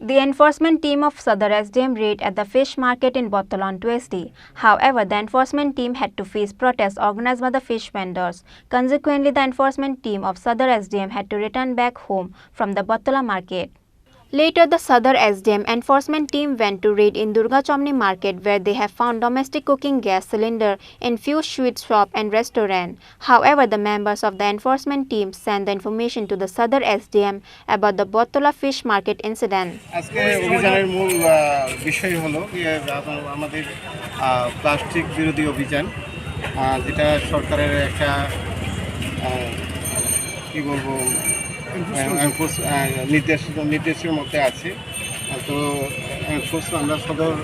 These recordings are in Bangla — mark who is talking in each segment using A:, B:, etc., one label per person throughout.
A: The enforcement team of Sadar SDM raided at the fish market in Battala on Tuesday. However, the enforcement team had to face protests organized by the fish vendors. Consequently, the enforcement team of Sadar SDM had to return back home from the Battala market. Later, the Sadar SDM enforcement team went to raid in Durga Chomni market where they have found domestic cooking gas cylinder in few sweet shop and restaurant. However, the members of the enforcement team sent the information to the Sadar SDM about the Battala fish market incident.
B: আজকে অভিযানের মূল বিষয় হলো আমাদের প্লাস্টিক বিরোধী অভিযান, যেটা সরকারের একটা কি বলবো নির্দেশের মধ্যে আছে। তো আমরা সদর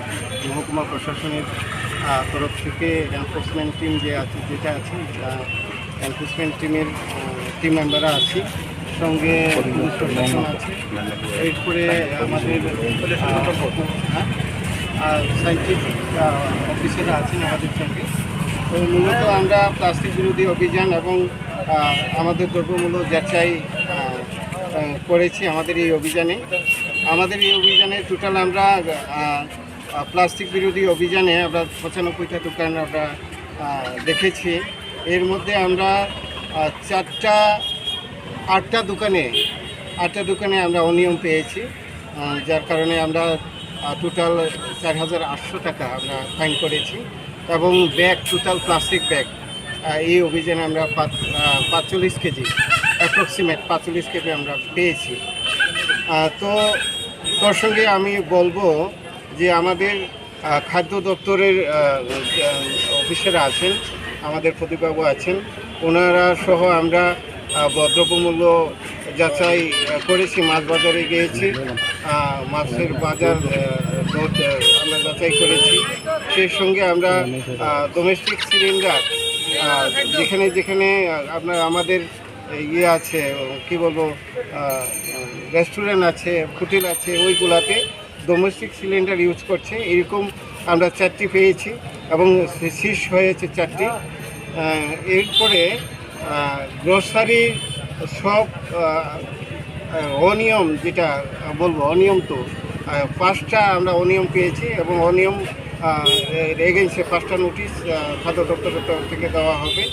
B: মহকুমা প্রশাসনের তরফ থেকে এনফোর্সমেন্ট টিম যেটা আছে এনফোর্সমেন্ট টিমের টিম মেম্বাররা আছি, সঙ্গে পুলিশ প্রশাসন আছে, এরপরে আমাদের সায়েন্টিফিক অফিসাররা আছেন আমাদের সঙ্গে। তো মূলত আমরা প্লাস্টিক বিরোধী অভিযান এবং আমাদের দ্রব্যমূল্য যাচাই করেছি। আমাদের এই অভিযানে টোটাল আমরা প্লাস্টিক বিরোধী অভিযানে আমরা 95টা দোকান আমরা দেখেছি। এর মধ্যে আমরা 8টা দোকানে আমরা অনিয়ম পেয়েছি, যার কারণে আমরা টোটাল 4800 টাকা আমরা ফাইন করেছি। এবং ব্যাগ, টোটাল প্লাস্টিক ব্যাগ এই অভিযানে আমরা 45 কেজি, অ্যাপ্রক্সিমেট 45 কেজি আমরা পেয়েছি। তো তোর সঙ্গে আমি বলবো যে আমাদের খাদ্য দপ্তরের অফিসাররা আছেন, আমাদের প্রদীপবাবু আছেন, ওনারা সহ আমরা দ্রব্যমূল্য যাচাই করেছি। মাছ বাজারে গিয়েছি, মাছের বাজার আমরা যাচাই করেছি। সেই সঙ্গে আমরা ডোমেস্টিক সিলিন্ডার যেখানে আপনার আমাদের ইয়ে আছে, কি বলবো, রেস্টুরেন্ট আছে, হোটেল আছে, ওইগুলাতে ডোমেস্টিক সিলিন্ডার ইউজ করছে, এরকম আমরা 4টি পেয়েছি এবং সিজ হয়েছে 4টি। এরপরে গ্রোসারি সব অনিয়ম, যেটা বলবো অনিয়ম, তো 5টা আমরা অনিয়ম পেয়েছি এবং অনিয়ম এগেইনস্টে 5টা নোটিশ খাদ্য দপ্তরের তরফ থেকে দেওয়া হবে।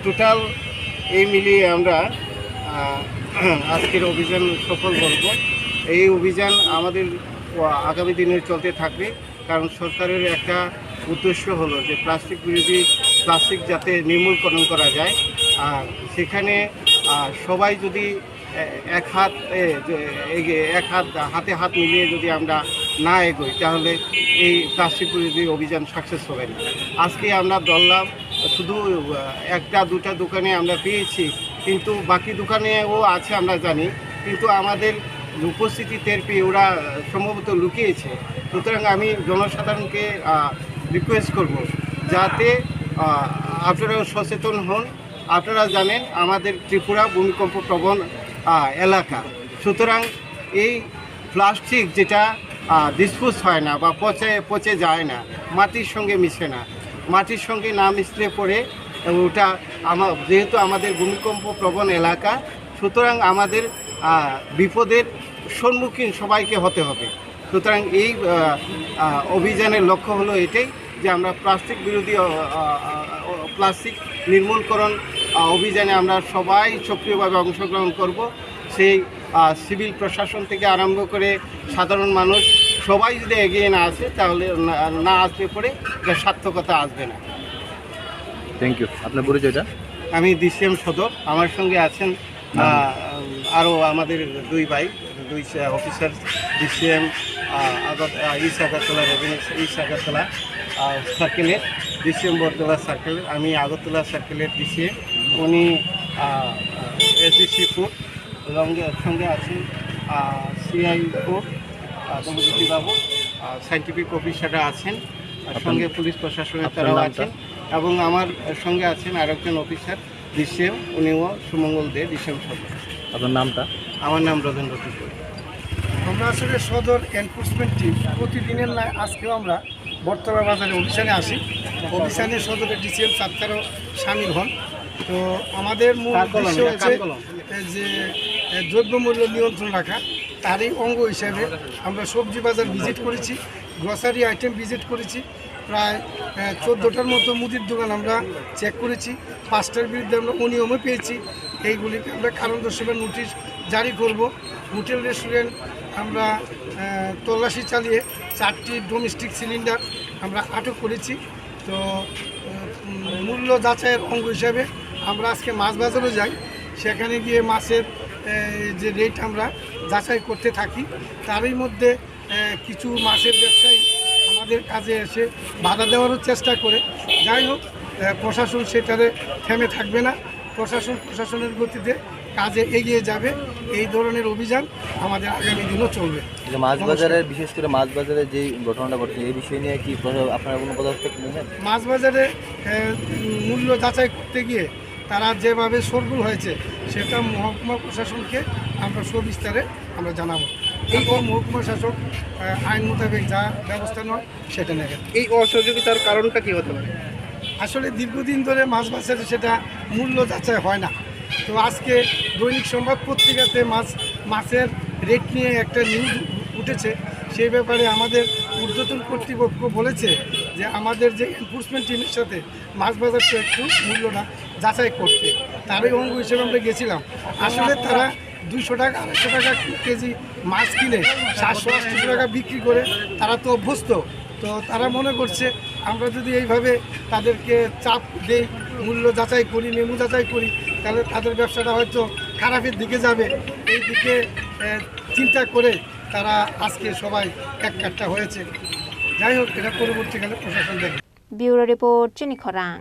B: টোটাল এই মিলিয়ে আমরা আজকের অভিযান সফল করব। এই অভিযান আমাদের আগামী দিনে চলতে থাকবে, কারণ সরকারের একটা উদ্দেশ্য হলো যে প্লাস্টিক যাতে নির্মূলকরণ করা যায়। সেখানে সবাই যদি হাতে হাত মিলিয়ে যদি আমরা না এগোই, তাহলে এই প্লাস্টিক বিরোধী অভিযান সাকসেস হবে না। আজকে আমরা ধরলাম শুধু 1-2টা দোকানে আমরা পেয়েছি, কিন্তু বাকি দোকানেও আছে আমরা জানি, কিন্তু আমাদের উপস্থিতি টের পেয়ে ওরা সম্ভবত লুকিয়েছে। সুতরাং আমি জনসাধারণকে রিকোয়েস্ট করব যাতে আপনারাও সচেতন হন। আপনারা জানেন আমাদের ত্রিপুরা ভূমিকম্প প্রবণ এলাকা, সুতরাং এই প্লাস্টিক যেটা ডিসপোজ হয় না বা পচে যায় না, মাটির সঙ্গে মিশে না, মাটির সঙ্গে না মিশলে পরে ওটা যেহেতু আমাদের ভূমিকম্প প্রবণ এলাকা, সুতরাং আমাদের বিপদের সম্মুখীন সবাইকে হতে হবে। সুতরাং এই অভিযানের লক্ষ্য হলো এটাই যে আমরা প্লাস্টিক নির্মূলকরণ অভিযানে আমরা সবাই সক্রিয়ভাবে অংশগ্রহণ করব। সেই সিভিল প্রশাসন থেকে আরম্ভ করে সাধারণ মানুষ সবাই যদি এগিয়ে না আসে, তাহলে না আসলে পরে এটার সার্থকতা আসবে না।
C: Thank you. আপনার পরিচয়টা? আমি
B: ডিসিএম সদর, আমার সঙ্গে আছেন আরও আমাদের 2 অফিসার, ডিসিএম ইস্ট আগরতলা সার্কেলের ডিসিএম বরতলা সার্কেলের, আমি আগরতলা সার্কেলের ডিসিএম, উনি এসডিসি ফুড, সঙ্গে আছেন সিআই ফুড বাবু, সায়েন্টিফিক অফিসাররা আছেন, সঙ্গে পুলিশ প্রশাসনের তারাও আছেন, এবং আমার সঙ্গে আছেন আরেকজন অফিসার ডিসিএম, উনিও সুমঙ্গল দে, ডিসিএম সদর।
C: আপনার নামটা?
B: আমার নাম রবীন্দ্র ত্রিপুরা।
D: আমরা আসলে সদর এনফোর্সমেন্ট টিম প্রতিদিনের আজকেও আমরা বর্তমান বাজারে অভিযানে আসি। অভিযানে সদরের ডিসিএম সাত্তারও সামিল হন। তো আমাদের মূল উদ্দেশ্য হচ্ছে যে দ্রব্যমূল্য নিয়ন্ত্রণ রাখা, তারই অঙ্গ হিসাবে আমরা সবজি বাজার ভিজিট করেছি, গ্রসারি আইটেম ভিজিট করেছি, প্রায় 14টার মতো মুদির দোকান আমরা চেক করেছি, 5টার বিরুদ্ধে আমরা অনিয়মও পেয়েছি। এইগুলিকে আমরা কারণ দর্শানোর নোটিশ জারি করব। হোটেল রেস্টুরেন্ট আমরা তল্লাশি চালিয়ে 4টি ডোমেস্টিক সিলিন্ডার আমরা আটক করেছি। তো মূল্য যাচাইয়ের অঙ্গ হিসাবে আমরা আজকে মাছ বাজারে যাই, সেখানে গিয়ে মাছের যে রেট আমরা যাচাই করতে থাকি। তারই মধ্যে কিছু মাছের ব্যবসায়ী আমাদের কাজে এসে বাধা দেওয়ারও চেষ্টা করে। যাই হোক, প্রশাসন সেটারে থেমে থাকবে না, প্রশাসনের গতিতে কাজে এগিয়ে যাবে। এই ধরনের অভিযান আমাদের আগামী দিনও চলবে।
C: মাছ বাজারের, বিশেষ করে মাছ বাজারে যে ঘটনাটা ঘটছে এই বিষয় নিয়ে কি আপনারা কোনো পদক্ষেপ নেবেন? মাছ
D: বাজারে মূল্য যাচাই করতে গিয়ে তারা যেভাবে সরগোল হয়েছে সেটা মহকুমা প্রশাসনকে আমরা সবিস্তারে আমরা জানাবো। এই মহকুমা শাসক আইন মোতাবেক যা ব্যবস্থা নেয় সেটা নেবেন।
B: এই অসহযোগিতার কারণটা কী হতে পারে?
D: আসলে দীর্ঘদিন ধরে মাছ বাজারে সেটা মূল্য যাচাই হয় না। তো আজকে দৈনিক সংবাদ পত্রিকাতে মাছের রেট নিয়ে একটা নিউজ উঠেছে। সেই ব্যাপারে আমাদের ঊর্ধ্বতন কর্তৃপক্ষ বলেছে যে আমাদের যে এনফোর্সমেন্ট টিমের সাথে মাছ বাজারটা একটু মূল্যটা যাচাই করতে, তারই অঙ্গ হিসেবে আমরা গেছিলাম। আসলে তারা 200 টাকা 250 টাকা কেজি মাছ কিনে 700-800 টাকা বিক্রি করে তারা তো অভ্যস্ত। তো তারা মনে করছে আমরা যদি এইভাবে তাদেরকে চাপ দেই, মূল্য যাচাই করি, মেমু যাচাই করি, তাহলে তাদের ব্যবসাটা হয়তো খারাপের দিকে যাবে। এই দিকে চিন্তা করে তারা আজকে সবাই এককাট্টা হয়েছে। যাই হোক, এটা পরবর্তীকালে প্রশাসন দেখে।
A: ব্যুরো রিপোর্ট, চিনি খোরাং।